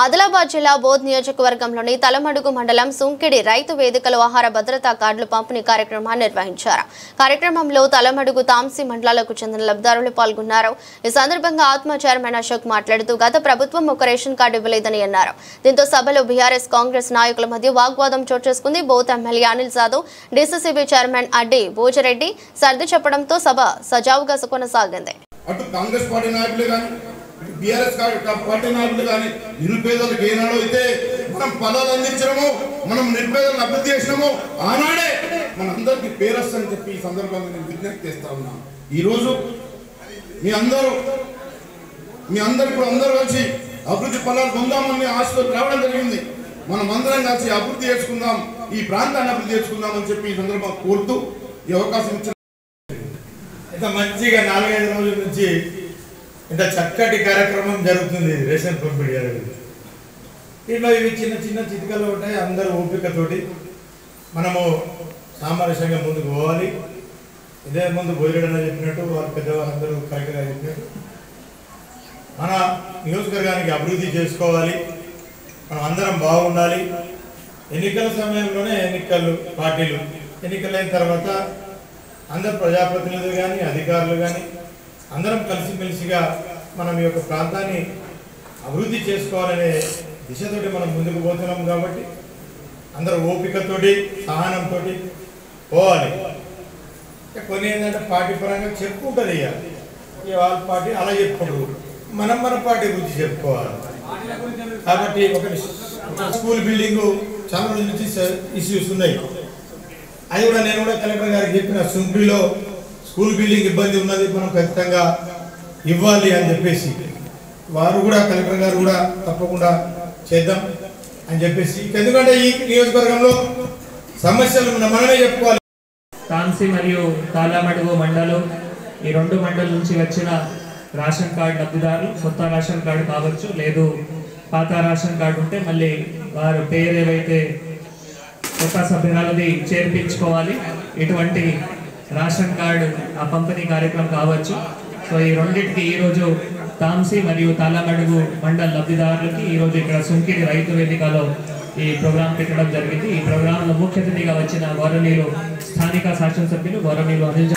ఆదిలాబాద్ జిల్లా బోధ్ నియోజకవర్గంలోని తలమడుగు మండలం సుంకిడి రైతు వేదికలో ఆహార భద్రతా కార్డుల పంపిణీ కార్యక్రమాన్ని నిర్వహించారు. కార్యక్రమంలో తలమడుగు తాంసీ మండలాలకు చెందిన లబ్ధిదారులు పాల్గొన్నారు. ఈ సందర్భంగా ఆత్మ చైర్మన్ అశోక్ మాట్లాడుతూ గత ప్రభుత్వం ఒక రేషన్ కార్డు ఇవ్వలేదని అన్నారు. దీంతో సభలో బీఆర్ఎస్ కాంగ్రెస్ నాయకుల మధ్య వాగ్వాదం చోటు చేసుకుంది. Boath MLA Anil Jadhav, DCCB chairman Addi Bhoja Reddy సర్ది చెప్పడంతో సభ సజావుగా కొనసాగింది. బీఆర్ఎస్ పార్టీ నాయకులు కానీ నిరుపేదలకు ఏనాడో అయితే మనం పదాలు అందించడము, మనం నిరుపేదలను అభివృద్ధి చేసినాము, ఆనాడే మనందరికీ పేరు వస్తుందని చెప్పి ఈ సందర్భంగా నేను విజ్ఞప్తి చేస్తా ఉన్నాను. ఈరోజు మీ అందరూ ఇప్పుడు అందరూ కలిసి అభివృద్ధి ఫలాలు పొందామని ఆశతో రావడం జరిగింది. మనం అందరం కలిసి అభివృద్ధి చేసుకుందాం, ఈ ప్రాంతాన్ని అభివృద్ధి చేసుకుందాం అని చెప్పి ఈ సందర్భంగా కోరుతూ ఈ అవకాశం ఇచ్చిన ఇంత మంచిగా 4-5 రోజుల నుంచి ఇంత చక్కటి కార్యక్రమం జరుగుతుంది. రేషన్ పంపిణీ జరుగుతుంది. దీంట్లో ఇవి చిన్న చిన్న చిటికలు ఉంటాయి. అందరూ ఓపికతోటి మనము సామరస్యంగా ముందుకు పోవాలి. ఇదే ముందు భోజనం చెప్పినట్టు వారు పెద్దవాళ్ళందరూ కరెక్ట్గా చెప్పినట్టు మన నియోజకవర్గానికి అభివృద్ధి చేసుకోవాలి. మనం అందరం బాగుండాలి. ఎన్నికల సమయంలోనే పార్టీలు ఎన్నికలైన తర్వాత అందరు ప్రజాప్రతినిధులు కానీ అధికారులు కానీ అందరం కలిసిమెలిసిగా మనం ఈ యొక్క ప్రాంతాన్ని అభివృద్ధి చేసుకోవాలనే దిశతోటి మనం ముందుకు పోతున్నాం. కాబట్టి అందరూ ఓపికతోటి సహనంతో పోవాలి. కొన్ని ఏంటంటే పార్టీ పరంగా చెప్పుకుంటుంది. ఇక వాళ్ళ పార్టీ అలా చెప్పుకోరు, మన పార్టీ గురించి చెప్పుకోవాలి. కాబట్టి ఒక స్కూల్ బిల్డింగ్ చాలా రోజుల నుంచి ఇష్యూస్ ఉన్నాయి. అది కూడా నేను కూడా కలెక్టర్ గారికి చెప్పిన, సుంక్రీలో స్కూల్ బిల్డింగ్ ఇబ్బంది ఉన్నది, మనం ఖచ్చితంగా ఇవ్వాలి అని చెప్పేసి వారు కూడా కలెక్టర్ గారు కూడా తప్పకుండా చేద్దాం అని చెప్పేసి, ఎందుకంటే ఈ నియోజకవర్గంలో సమస్యలు మనమే చెప్పుకోవాలి. తాంసీ మరియు తాళమడుగు మండలం, ఈ 2 మండలం నుంచి వచ్చిన రేషన్ కార్డు లబ్ధిదారులు కొత్త రేషన్ కార్డు కావచ్చు, లేదు పాత రేషన్ కార్డు ఉంటే మళ్ళీ వారు పేరు ఏవైతే కొత్త సభ్యురాలది చేర్పించుకోవాలి. ఇటువంటి రేషన్ కార్డు ఆ పంపిణీ కార్యక్రమం కావచ్చు. సో ఈ రెండింటికి ఈరోజు తాంసీ మరియు తాళమడుగు మండల లబ్ధిదారులకి ఈరోజు ఇక్కడ సుంకిడి రైతు వేదికలో ఈ ప్రోగ్రాం పెట్టడం జరిగింది. ఈ ప్రోగ్రాంలో ముఖ్య అతిథిగా వచ్చిన గౌరవనీయులు స్థానిక శాసనసభ్యులు గౌరవనీయులు అనిల్,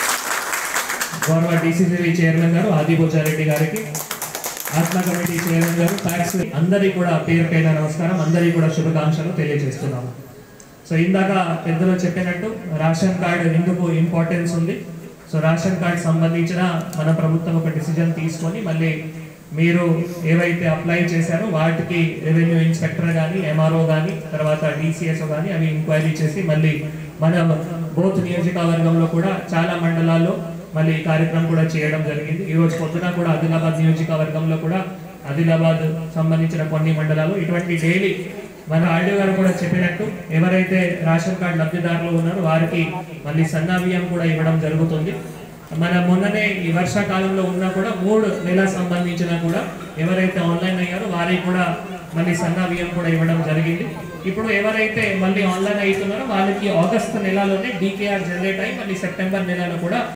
గౌరవ డీసీసీబీ చైర్మన్ గారు ఆది భోజరెడ్డి గారికి, ఆత్మ కమిటీ చైర్మన్ గారు, ట్యాక్స్ అందరికీ కూడా పేరు పైన నమస్కారం, అందరికీ కూడా శుభాకాంక్షలు తెలియజేస్తున్నాము. సో ఇందాక పెద్దలు చెప్పినట్టు రేషన్ కార్డు ఎందుకు ఇంపార్టెన్స్ ఉంది. సో రేషన్ కార్డు సంబంధించిన మన ప్రభుత్వం ఒక డిసిజన్ తీసుకొని మళ్ళీ మీరు ఏవైతే అప్లై చేశారో వాటికి రెవెన్యూ ఇన్స్పెక్టర్ కానీ ఎంఆర్ఓ కానీ తర్వాత డిసిఎస్ఓ కానీ అవి ఎంక్వైరీ చేసి మళ్ళీ మన బోధ్ నియోజకవర్గంలో కూడా చాలా మండలాల్లో మళ్ళీ కార్యక్రమం కూడా చేయడం జరిగింది. ఈరోజు పొద్దున కూడా ఆదిలాబాద్ నియోజకవర్గంలో కూడా ఆదిలాబాద్ సంబంధించిన కొన్ని మండలాలు ఇటువంటి డైలీ మన ఆర్డీ గారు కూడా చెప్పినట్టు ఎవరైతే రేషన్ కార్డు లబ్ధిదారులు ఉన్నారో వారికి మళ్ళీ సన్నా బియ్యం కూడా ఇవ్వడం జరుగుతుంది. మన మొన్ననే ఈ వర్షాకాలంలో ఉన్నా కూడా 3 నెలల సంబంధించిన కూడా ఎవరైతే ఆన్లైన్ అయ్యారో వారికి కూడా మళ్ళీ సన్నా బియ్యం కూడా ఇవ్వడం జరిగింది. ఇప్పుడు ఎవరైతే మళ్ళీ ఆన్లైన్ అవుతున్నారో వాళ్ళకి ఆగస్టు నెలలోనే డీకేఆర్ జనరేట్ అయ్యి మళ్ళీ సెప్టెంబర్ నెలలో కూడా